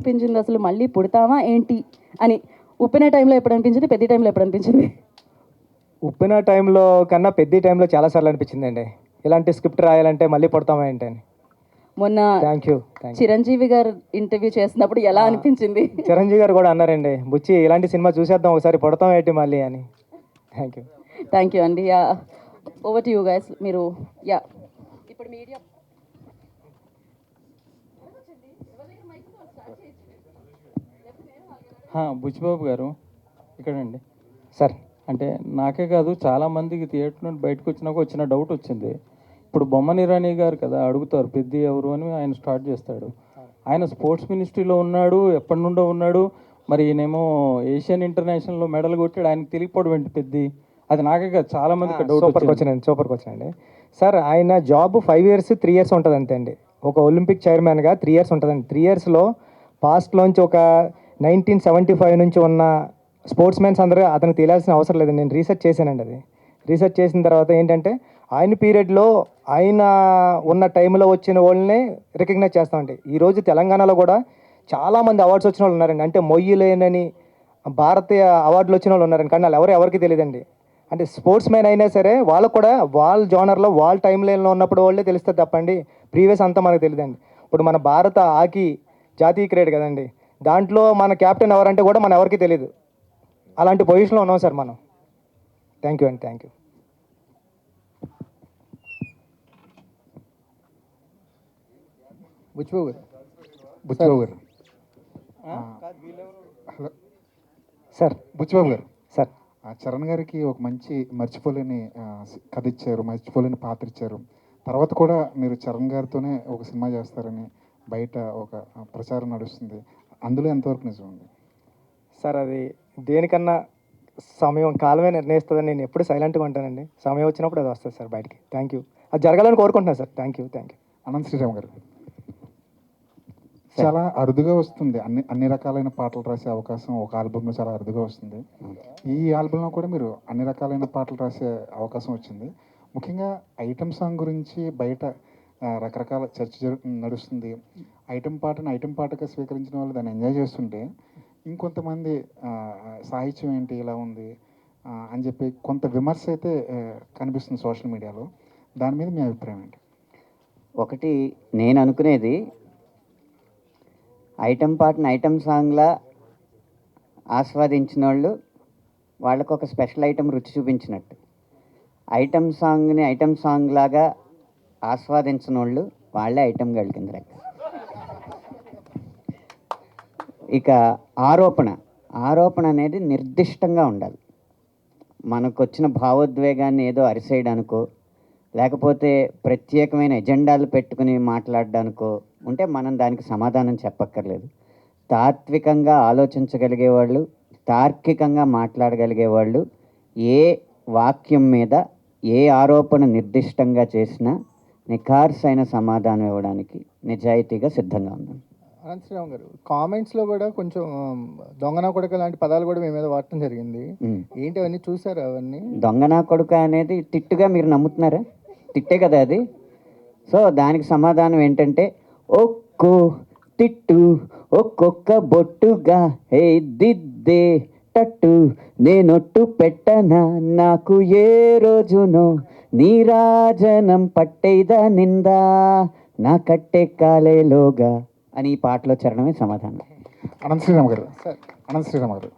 అనిపించింది అసలు మళ్ళీ పుడతామా ఏంటి అని? ఉప్పెన టైంలో ఎప్పుడు అనిపించింది, పెద్ద టైంలో ఎప్పుడు అనిపించింది? ఉప్పిన టైంలో కన్నా పెద్ద టైంలో చాలాసార్లు అనిపించిందండి, ఇలాంటి స్క్రిప్ట్ రాయాలంటే మళ్ళీ పడతామా ఏంటి అని. మొన్న థ్యాంక్ యూ. చిరంజీవి గారు ఇంటర్వ్యూ చేసినప్పుడు ఎలా అనిపించింది? చిరంజీవి గారు కూడా అన్నారండి, బుచ్చి ఇలాంటి సినిమా చూసేద్దాం ఒకసారి, పడతాం ఏంటి మళ్ళీ అని. థ్యాంక్ యూ అండి. Yeah, over to you guys. మీరు యా ఇప్పుడు మీడియా బుచ్చిబాబు గారు ఇక్కడండి సార్. అంటే నాకే కాదు చాలామందికి థియేటర్ నుండి బయటకు వచ్చినాక వచ్చిన డౌట్ వచ్చింది. ఇప్పుడు బొమ్మని ఇరానీ గారు కదా అడుగుతారు పెద్ద ఎవరు అని, ఆయన స్టార్ట్ చేస్తాడు. ఆయన స్పోర్ట్స్ మినిస్ట్రీలో ఉన్నాడు, ఎప్పటి నుండో ఉన్నాడు. మరి ఈయనేమో ఏషియన్ ఇంటర్నేషనల్లో మెడల్ కొట్టాడు, ఆయనకు తెలియకపోవడం ఏంటి పెద్ద? అది నాకే కాదు చాలామందికి డౌట్ సూపర్కి వచ్చినండి సార్. ఆయన జాబ్ 5 years 3 years ఉంటుంది అంతే అండి. ఒక ఒలింపిక్ చైర్మన్గా 3 years ఉంటుందండి. 3 yearsలో పాస్ట్లోంచి ఒక 1975 నుంచి ఉన్న స్పోర్ట్స్ మెన్స్ అందరూ అతనికి తెలియాల్సిన అవసరం లేదండి. నేను రీసెర్చ్ చేశానండి. అది రీసెర్చ్ చేసిన తర్వాత ఏంటంటే ఆయన పీరియడ్లో ఆయన ఉన్న టైంలో వచ్చిన వాళ్ళని రికగ్నైజ్ చేస్తామండి. ఈరోజు తెలంగాణలో కూడా చాలామంది అవార్డ్స్ వచ్చిన వాళ్ళు ఉన్నారండి. అంటే మొయ్యలేనని భారతీయ అవార్డులు వచ్చిన వాళ్ళు ఉన్నారండి, కానీ వాళ్ళు ఎవరికి తెలియదండి. అంటే స్పోర్ట్స్ మ్యాన్ అయినా సరే వాళ్ళకు కూడా వాళ్ళ జోనర్లో వాళ్ళ టైం లైన్లో ఉన్నప్పుడు వాళ్ళే తెలుస్తుంది తప్పండి, ప్రీవియస్ అంతా మనకు తెలియదండి. ఇప్పుడు మన భారత హాకీ జాతీయ క్రీడ కదండి, దాంట్లో మన కెప్టెన్ ఎవరంటే కూడా మన ఎవరికి తెలియదు. అలాంటి పొజిషన్లో ఉన్నాం సార్ మనం. థ్యాంక్ యూ అండి. Thank you. బుచ్చిబాబు గారు హలో సార్. బుచ్చిబాబు గారు సార్. చరణ్ గారికి ఒక మంచి మర్చిపోలేని కథ ఇచ్చారు, మర్చిపోలేని పాత్ర ఇచ్చారు. తర్వాత కూడా మీరు చరణ్ గారితోనే ఒక సినిమా చేస్తారని బయట ఒక ప్రచారం నడుస్తుంది. అందులో ఎంతవరకు నిజం ఉంది సార్? అది దేనికన్నా సమయం కాలమే నిర్ణయిస్తుందని నేను ఎప్పుడు సైలెంట్గా ఉంటానండి. సమయం వచ్చినప్పుడు అది వస్తుంది సార్ బయటికి. Thank you. అది జరగాలని కోరుకుంటున్నాను sir. Thank you. Anant Sriram గారు చాలా అరుదుగా వస్తుంది, అన్ని రకాలైన పాటలు రాసే అవకాశం ఒక ఆల్బంలో చాలా అరుదుగా వస్తుంది. ఈ ఆల్బంలో కూడా మీరు అన్ని రకాలైన పాటలు రాసే అవకాశం వచ్చింది. ముఖ్యంగా ఐటమ్ సాంగ్ గురించి బయట రకరకాల చర్చ నడుస్తుంది. ఐటమ్ పాటగా స్వీకరించిన వాళ్ళు దాన్ని ఎంజాయ్ చేస్తుంటే, ఇంకొంతమంది సాహిత్యం ఏంటి ఇలా ఉంది అని చెప్పి కొంత విమర్శ అయితే కనిపిస్తుంది సోషల్ మీడియాలో. దాని మీద మీ అభిప్రాయం ఏంటి? ఒకటి నేను అనుకునేది, ఐటమ్ పాటను ఐటమ్ సాంగ్లా ఆస్వాదించిన వాళ్ళు వాళ్ళకు ఒక స్పెషల్ ఐటమ్ రుచి చూపించినట్టు, ఐటమ్ సాంగ్ని ఐటమ్ సాంగ్ లాగా ఆస్వాదించిన వాళ్ళు వాళ్ళే ఐటమ్ గర్ల్ కింద లెక్క. ఇక ఆరోపణ అనేది నిర్దిష్టంగా ఉండాలి. మనకు వచ్చిన భావోద్వేగాన్ని ఏదో అరిసేయడానికో లేకపోతే ప్రత్యేకమైన ఎజెండాలు పెట్టుకుని మాట్లాడడానికో ఉంటే మనం దానికి సమాధానం చెప్పక్కర్లేదు. తాత్వికంగా ఆలోచించగలిగేవాళ్ళు, తార్కికంగా మాట్లాడగలిగేవాళ్ళు ఏ వాక్యం మీద ఏ ఆరోపణ నిర్దిష్టంగా చేసినా నిఖార్సైన సమాధానం ఇవ్వడానికి నిజాయితీగా సిద్ధంగా ఉన్నాను. అనంత్ శ్రీరామ్ గారు కామెంట్స్లో కూడా కొంచెం దొంగనా కొడుక లాంటి పదాలు కూడా మీ మీద వాడటం జరిగింది. ఏంటి అవన్నీ చూసారా? అవన్నీ దొంగనా కొడుక అనేది తిట్టుగా మీరు నమ్ముతున్నారా? తిట్టే కదా అది. సో దానికి సమాధానం ఏంటంటే, ఒక్కో తిట్టు ఒక్కొక్క బొట్టుగా హే దిద్దే టట్టు నేనొట్టు పెట్టనా నాకు ఏ రోజునో నీరాజనం పట్టేదా నిందా నా కట్టే కాలేలోగా అని ఈ పాటలో చరణమే సమాధానం. అనంత్ శ్రీరామ్ గారు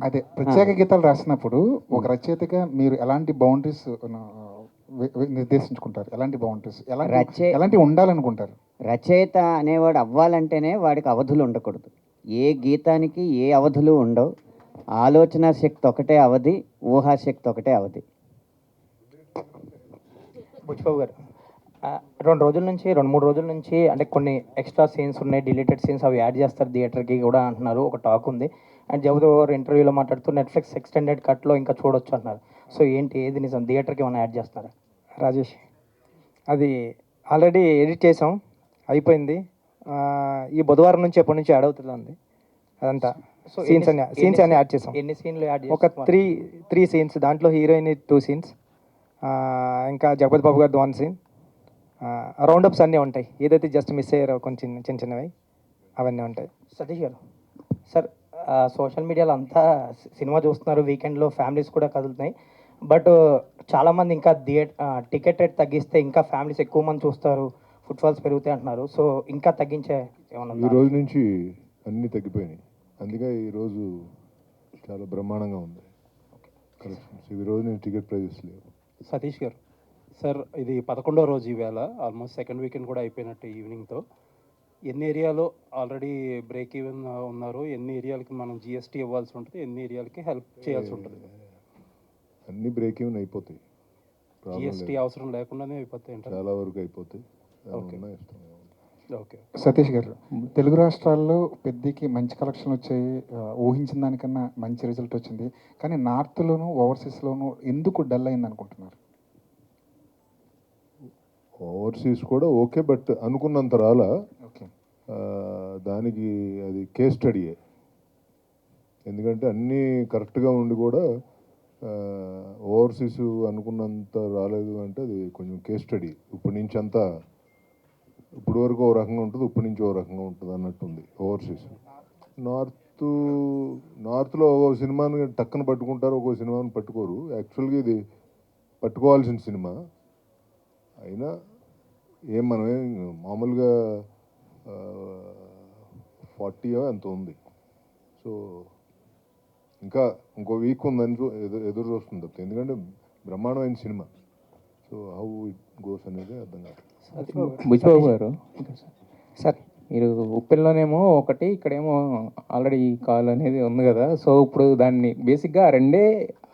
అదే ప్రత్యేక గీతాలు రాసినప్పుడు ఒక రచయితగా మీరు ఎలాంటి బౌండరీస్ నిర్దేశించుకుంటారు? ఎలాంటి బౌండరీస్ ఎలాంటి ఉండాలనుకుంటారు? రచయిత అనేవాడు అవ్వాలంటేనే వాడికి అవధులు ఉండకూడదు. ఏ గీతానికి ఏ అవధులు ఉండవు. ఆలోచన శక్తి ఒకటే అవధి, ఊహాశక్తి ఒకటే అవధి. బుచ్చిబాబు గారు 2-3 రోజుల నుంచి అంటే కొన్ని ఎక్స్ట్రా సీన్స్ ఉన్నాయి, డిలీటెడ్ సీన్స్, అవి యాడ్ చేస్తారు థియేటర్కి కూడా అంటున్నారు, ఒక టాక్ ఉంది. అండ్ జగపతి గారు ఇంటర్వ్యూలో మాట్లాడుతూ నెట్ఫ్లిక్స్ ఎక్స్టెండెడ్ కట్లో ఇంకా చూడొచ్చు అంటున్నారు. సో ఏంటి, ఏది నిజం? థియేటర్కి ఏమైనా యాడ్ చేస్తున్నారా? రాజేష్, అది ఆల్రెడీ ఎడిట్ చేసాం, అయిపోయింది. ఈ బుధవారం నుంచి ఎప్పటి నుంచి యాడ్ అవుతుంది అదంతా. సో సీన్స్ అన్ని యాడ్ చేసాం. ఎన్ని సీన్లు యాడ్? ఒక త్రీ సీన్స్. దాంట్లో హీరోయిన్ 2 scenes, ఇంకా జగపతి బాబు గారిది 1 scene, రౌండప్స్ అన్నీ ఉంటాయి. ఏదైతే జస్ట్ మిస్ అయ్యారో కొంచెం చిన్నవి అవన్నీ ఉంటాయి. సతీష్ గారు సార్, సోషల్ మీడియాలో అంతా సినిమా చూస్తున్నారు, వీకెండ్లో ఫ్యామిలీస్ కూడా కదులుతున్నాయి. బట్ చాలామంది ఇంకా టికెట్ రేట్ తగ్గిస్తే ఇంకా ఫ్యామిలీస్ ఎక్కువ మంది చూస్తారు, ఫుట్ఫాల్స్ పెరుగుతాయి అంటున్నారు. సో ఇంకా తగ్గించే ఏమన్నా ఈ రోజు నుంచి అన్నీ తగ్గిపోయినాయి. అందుకే ఈరోజు చాలా బ్రహ్మాండంగా ఉంది కలెక్షన్స్. ఈ రోజు నుంచి టికెట్ ప్రైజెస్ లేవు. సతీష్ గారు సార్, ఇది 11వ రోజు ఈవేళ, ఆల్మోస్ట్ సెకండ్ వీకెండ్ కూడా అయిపోయినట్టు ఈవినింగ్తో. ఎన్ని ఏరియాలో ఆల్రెడీ బ్రేక్ ఈవెన్ ఉన్నారు, ఎన్ని ఏరియాలకి మనం జిఎస్టీ ఇవ్వాల్సి ఉంటుంది, ఎన్ని ఏరియాలకి హెల్ప్ చేయాల్సి ఉంటుంది? అన్నీ బ్రేక్ ఈవెన్ అయిపోతాయి, ప్రాబ్లం జిఎస్టీ లేదు. అవసరం లేకుండానే అయిపోతాయి అంటారు. చాలా వరకు అయిపోతాయి. ఓకే. ఏమన్నా ఇష్టం. ఓకే. సతీష్ గారు, తెలుగు రాష్ట్రాల్లో పెద్దకి మంచి కలెక్షన్ వచ్చాయి, ఊహించిన దానికన్నా మంచి రిజల్ట్ వచ్చింది. కానీ నార్త్లోను ఓవర్సీస్లోను ఎందుకు డల్ అయింది అనుకుంటున్నారు? ఓవర్సీస్ కూడా ఓకే, బట్ అనుకున్నంత రాలా. ఓకే. దానికి అది కేస్ స్టడీయే. ఎందుకంటే అన్నీ కరెక్ట్గా ఉండి కూడా ఓవర్సీస్ అనుకున్నంత రాలేదు అంటే అది కొంచెం కేస్ స్టడీ. ఇప్పటి నుంచి అంతా ఇప్పుడు వరకు ఓ రకంగా ఉంటుంది, ఇప్పటి నుంచి ఓ రకంగా ఉంటుంది అన్నట్టుంది ఓవర్సీస్. నార్త్లో ఒక సినిమాని టక్కన పట్టుకుంటారు, ఒక్కో సినిమాని పట్టుకోరు. యాక్చువల్గా ఇది పట్టుకోవాల్సిన సినిమా అయినా మనమే మామూలుగా 40 ఎంత ఉంది. సో ఇంకా ఇంకో వీక్ ఉందని ఎదురు చూస్తుంది తప్ప, ఎందుకంటే బ్రహ్మాండమైన cinema. So how it goes అనేది అర్థం కాదు. బుచ్చిబాబు గారు సార్, మీరు ఉప్పెన్లోనేమో ఒకటి, ఇక్కడేమో ఆల్రెడీ కాల్ అనేది ఉంది కదా. సో ఇప్పుడు దాన్ని బేసిక్గా రెండే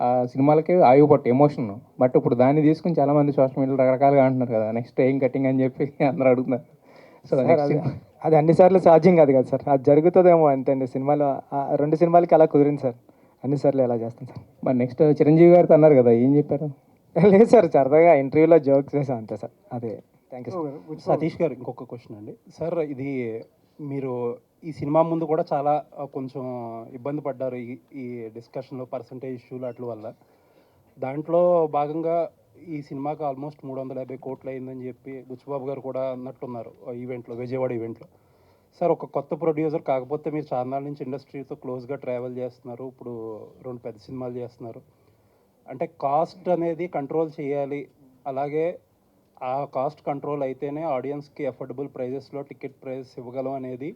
ఆ సినిమాలకే ఆయువుపట్టు ఎమోషన్. బట్ ఇప్పుడు దాన్ని తీసుకుని చాలామంది సోషల్ మీడియాలో రకరకాలుగా అంటున్నారు కదా, నెక్స్ట్ ఏం కటింగ్ అని చెప్పి అందరూ అడుగుతున్నారు. సో అది అన్నిసార్లు సాధ్యం కాదు కదా సార్, అది జరుగుతుందేమో అంతే అండి. సినిమాలో 2 సినిమాలకి అలా కుదిరింది సార్, అన్నిసార్లు ఎలా చేస్తాం సార్. మరి నెక్స్ట్ చిరంజీవి గారితో అన్నారు కదా, ఏం చెప్పారు? లేదు సార్, సరదాగా ఇంటర్వ్యూలో జోక్ చేసాం అంతే సార్. అదే, థ్యాంక్ యూ సార్. సతీష్ గారు, ఇంకొక క్వశ్చన్ అండి సార్. ఇది మీరు ఈ సినిమా ముందు కూడా చాలా కొంచెం ఇబ్బంది పడ్డారు ఈ డిస్కషన్లో, పర్సంటేజ్ ఇష్యూలు వాటి వల్ల. దాంట్లో భాగంగా ఈ సినిమాకి ఆల్మోస్ట్ 350 కోట్లు అయిందని చెప్పి బుచ్చిబాబు గారు కూడా అన్నట్టున్నారు ఈవెంట్లో, విజయవాడ ఈవెంట్లో. సార్, ఒక కొత్త ప్రొడ్యూసర్ కాకపోతే మీరు చార్నాల నుంచి ఇండస్ట్రీతో క్లోజ్గా ట్రావెల్ చేస్తున్నారు, ఇప్పుడు 2 పెద్ద సినిమాలు చేస్తున్నారు. అంటే కాస్ట్ అనేది కంట్రోల్ చేయాలి, అలాగే ఆ కాస్ట్ కంట్రోల్ అయితేనే ఆడియన్స్కి అఫోర్డబుల్ ప్రైజెస్లో టికెట్ ప్రైజెస్ ఇవ్వగలం అనేది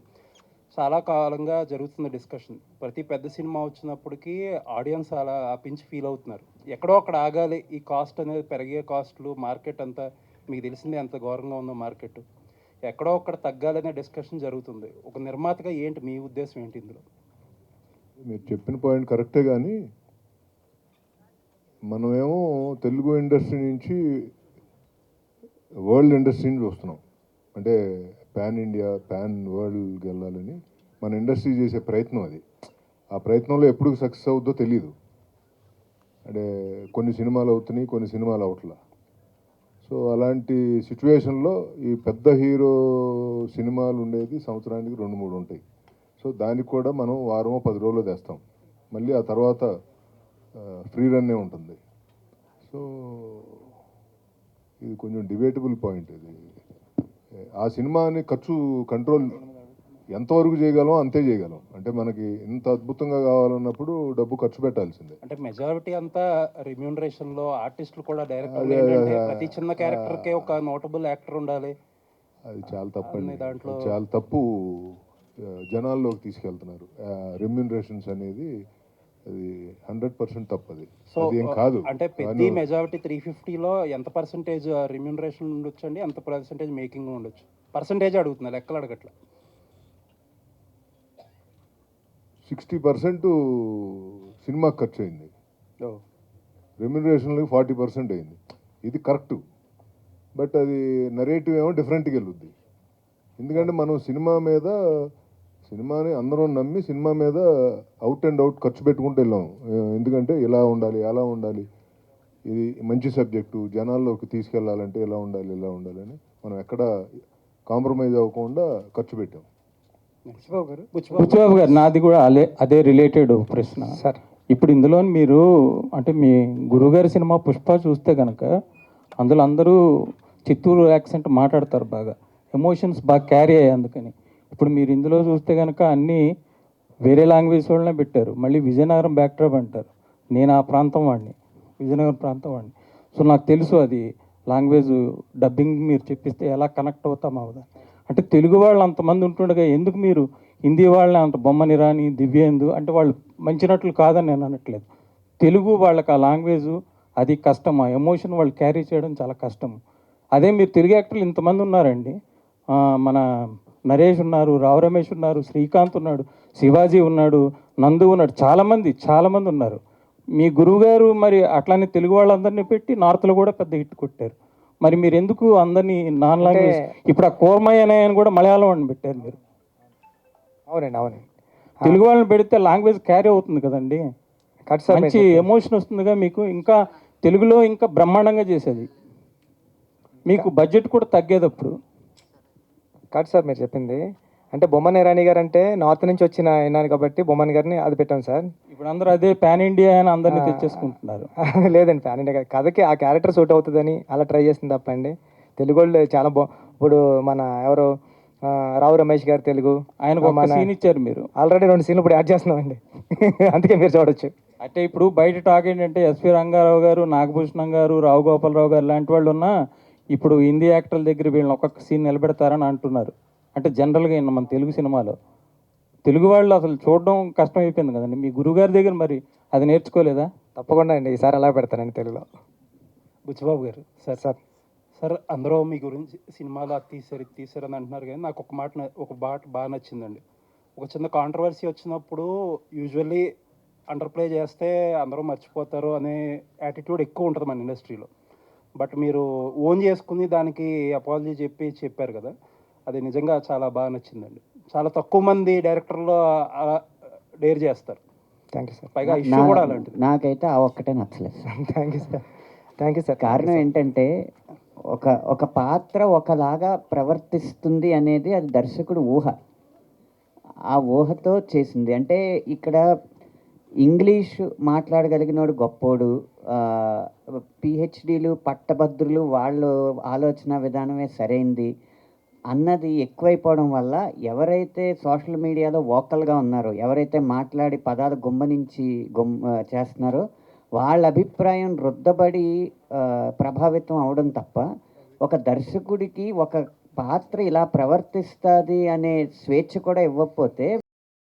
చాలా కాలంగా జరుగుతున్న డిస్కషన్. ప్రతి పెద్ద సినిమా వచ్చినప్పటికీ ఆడియన్స్ అలా పించి ఫీల్ అవుతున్నారు. ఎక్కడో అక్కడ ఆగాలి, ఈ కాస్ట్ అనేది పెరిగే కాస్ట్లు, మార్కెట్ అంతా మీకు తెలిసిందే ఎంత ఘోరంగా ఉందో మార్కెట్, ఎక్కడో అక్కడ తగ్గాలనే డిస్కషన్ జరుగుతుంది. ఒక నిర్మాతగా ఏంటి మీ ఉద్దేశం ఏంటి ఇందులో? మీరు చెప్పిన పాయింట్ కరెక్టే, కానీ మనమేమో తెలుగు ఇండస్ట్రీ నుంచి వరల్డ్ ఇండస్ట్రీని చూస్తున్నాం. అంటే పాన్ ఇండియా, పాన్ వరల్డ్కి వెళ్ళాలని మన ఇండస్ట్రీ చేసే ప్రయత్నం అది. ఆ ప్రయత్నంలో ఎప్పుడు సక్సెస్ అవుద్దో తెలియదు. అంటే కొన్ని సినిమాలు అవుతున్నాయి, కొన్ని సినిమాలు అవట్లా. సో అలాంటి సిచ్యువేషన్లో ఈ పెద్ద హీరో సినిమాలు ఉండేది సంవత్సరానికి 2-3 ఉంటాయి. సో దానికి కూడా మనం వారమో 10 రోజులు తెస్తాం, మళ్ళీ ఆ తర్వాత ఫ్రీ రన్నే ఉంటుంది. సో ఇది కొంచెం డిబేటబుల్ పాయింట్. ఇది ఆ సినిమాని ఖర్చు కంట్రోల్ ఎంతవరకు చేయగలం అంతే చేయగలం. అంటే మనకి ఇంత అద్భుతంగా కావాలన్నప్పుడు డబ్బు ఖర్చు పెట్టాల్సిందే. అంటే మెజారిటీ అంతా రెమ్యూనరేషన్లో, ఆర్టిస్టులు కూడా డైరెక్టర్ ఏంటంటే ప్రతి చిన్న క్యారెక్టర్కే ఒక నోటబుల్ యాక్టర్ ఉండాలి. అది చాలా తప్పండి, దాంట్లో చాలా తప్పు. జనాల్లోకి తీసుకెళ్తున్నారు రెమ్యూనరేషన్స్ అనేది. అది 100% తప్పది. సో అదేం కాదు. అంటే పెద్ద మెజారిటీ 350లో ఎంత పర్సెంటేజ్ రెమ్యూనరేషన్ ఉండొచ్చు అండి, ఎంత పర్సెంటేజ్ మేకింగ్ ఉండొచ్చు? పర్సెంటేజ్ అడుగుతున్నా, లెక్కలు అడగట్ల. 60% సినిమాకి ఖర్చు అయింది, రెమ్యూనరేషన్లో 40% అయింది. ఇది కరెక్టు, బట్ అది నరేటివ్ ఏమో డిఫరెంట్గా వెళ్ళుద్ది. ఎందుకంటే మనం సినిమాని అందరం నమ్మి సినిమా మీద అవుట్ అండ్ అవుట్ ఖర్చు పెట్టుకుంటూ వెళ్ళాం. ఎందుకంటే ఇలా ఉండాలి, అలా ఉండాలి, ఇది మంచి సబ్జెక్టు, జనాల్లోకి తీసుకెళ్ళాలంటే ఇలా ఉండాలి, ఇలా ఉండాలని మనం ఎక్కడ కాంప్రమైజ్ అవ్వకుండా ఖర్చు పెట్టాం. బుచ్చిబాబు గారు, నాది కూడా అదే రిలేటెడ్ ప్రశ్న సార్. ఇప్పుడు ఇందులో మీరు అంటే మీ గురుగారి సినిమా పుష్ప చూస్తే కనుక అందులో అందరూ చిత్తూరు యాక్సెంట్ మాట్లాడతారు, బాగా ఎమోషన్స్ బాగా క్యారీ అయ్యాయి. అందుకని ఇప్పుడు మీరు ఇందులో చూస్తే కనుక అన్నీ వేరే లాంగ్వేజ్ వాళ్ళనే పెట్టారు. మళ్ళీ విజయనగరం బ్యాక్డ్రాప్ అంటారు. నేను ఆ ప్రాంతం వాడిని, విజయనగరం ప్రాంతం వాడిని. సో నాకు తెలుసు అది లాంగ్వేజ్ డబ్బింగ్ మీరు చెప్పిస్తే ఎలా కనెక్ట్ అవుతాం అవుదా. అంటే తెలుగు వాళ్ళు అంతమంది ఉంటుండగా ఎందుకు మీరు హిందీ వాళ్ళని అంత బొమ్మని రాని దివ్యేందు అంటే వాళ్ళు మంచి నటులు కాదని నేను అనట్లేదు. తెలుగు వాళ్ళకి ఆ లాంగ్వేజ్ అది కష్టం, ఆ ఎమోషన్ వాళ్ళు క్యారీ చేయడం చాలా కష్టం. అదే మీరు తెలుగు యాక్టర్లు ఇంతమంది ఉన్నారండి. మన నరేష్ ఉన్నారు, రావు రమేష్ ఉన్నారు, శ్రీకాంత్ ఉన్నాడు, శివాజీ ఉన్నాడు, నందు ఉన్నాడు, చాలామంది ఉన్నారు. మీ గురువుగారు మరి అట్లానే తెలుగు వాళ్ళందరినీ పెట్టి నార్త్లో కూడా పెద్ద హిట్ కొట్టారు. మరి మీరు ఎందుకు అందరినీ నాన్ లాంగ్వేజ్ ఇప్పుడు ఆ కోర్మయ్య అనే ఆయన కూడా మలయాళం వాడిని పెట్టారు మీరు. అవునండి. తెలుగు వాళ్ళని పెడితే లాంగ్వేజ్ క్యారీ అవుతుంది కదండి, కట్ సార్ మంచి ఎమోషన్ వస్తుందిగా మీకు. ఇంకా తెలుగులో ఇంకా బ్రహ్మాండంగా చేసేది, మీకు బడ్జెట్ కూడా తగ్గేది అప్పుడు. కట్ సార్ మీరు చెప్పింది. అంటే బొమ్మన్ ఇరానీ గారు అంటే నార్త్ నుంచి వచ్చిన అయినారు కాబట్టి బొమ్మన్ గారిని అది పెట్టాం సార్. ఇప్పుడు అందరూ అదే పాన్ ఇండియా అని అందరినీ తెచ్చేసుకుంటున్నారు. లేదండి, ఫ్యాన్ ఇండియా కథకి ఆ క్యారెక్టర్ సూట్ అవుతుందని అలా ట్రై చేసింది తప్పండి. తెలుగు వాళ్ళు చాలా ఇప్పుడు మన ఎవరు రావు రమేష్ గారు తెలుగు, ఆయనకు ఒక సీన్ ఇచ్చారు మీరు. ఆల్రెడీ 2 సీన్లు ఇప్పుడు యాడ్ చేస్తున్నామండి. అందుకే మీరు చూడొచ్చు. అంటే ఇప్పుడు బయట టాక్ ఏంటంటే ఎస్పి రంగారావు గారు, నాగభూషణం గారు, రావు గోపాలరావు గారు లాంటి వాళ్ళు ఉన్నా ఇప్పుడు హిందీ యాక్టర్ల దగ్గర వీళ్ళని ఒక్కొక్క సీన్ నిలబెడతారని అంటున్నారు. అంటే జనరల్గా మన తెలుగు సినిమాలో తెలుగు వాళ్ళు అసలు చూడడం కష్టం అయిపోయింది కదండి. మీ గురుగారి దగ్గర మరి అది నేర్చుకోలేదా? తప్పకుండా అండి, ఈసారి అలా పెడతానండి తెలుగులో. బుచ్చిబాబు గారు, సార్ అందరూ మీ గురించి సినిమాలో అది తీసారు అని అంటున్నారు, కానీ నాకు ఒక మాట బాగా నచ్చిందండి. ఒక చిన్న కాంట్రవర్సీ వచ్చినప్పుడు యూజువల్లీ అండర్ ప్లే చేస్తే అందరూ మర్చిపోతారు అనే యాటిట్యూడ్ ఎక్కువ ఉంటుంది మన ఇండస్ట్రీలో. బట్ మీరు ఓన్ చేసుకుని దానికి అపాలజీ చెప్పారు కదా, అది నిజంగా చాలా బాగా నచ్చిందండి. చాలా తక్కువ మంది డైరెక్టర్లు అలా డేర్ చేస్తారు. Thank you sir. పైగా ఇష్యూ కూడా అలాంటిది. నాకైతే ఆ ఒక్కటే నచ్చలేదు సార్. Thank you sir. కారణం ఏంటంటే ఒక పాత్ర ఒకలాగా ప్రవర్తిస్తుంది అనేది అది దర్శకుడు ఊహ, ఆ ఊహతో చేసింది. అంటే ఇక్కడ ఇంగ్లీష్ మాట్లాడగలిగినోడు గొప్పోడు, పిహెచ్డీలు పట్టభద్రులు వాళ్ళు ఆలోచన విధానమే సరైంది అన్నది ఎక్కువైపోవడం వల్ల ఎవరైతే సోషల్ మీడియాలో వోకల్గా ఉన్నారో, ఎవరైతే మాట్లాడి పదాలు గుమ్మనించి చేస్తున్నారో వాళ్ళ అభిప్రాయం రుద్దబడి ప్రభావితం అవడం తప్ప ఒక దర్శకుడికి ఒక పాత్ర ఇలా ప్రవర్తిస్తుంది అనే స్వేచ్ఛ కూడా ఇవ్వకపోతే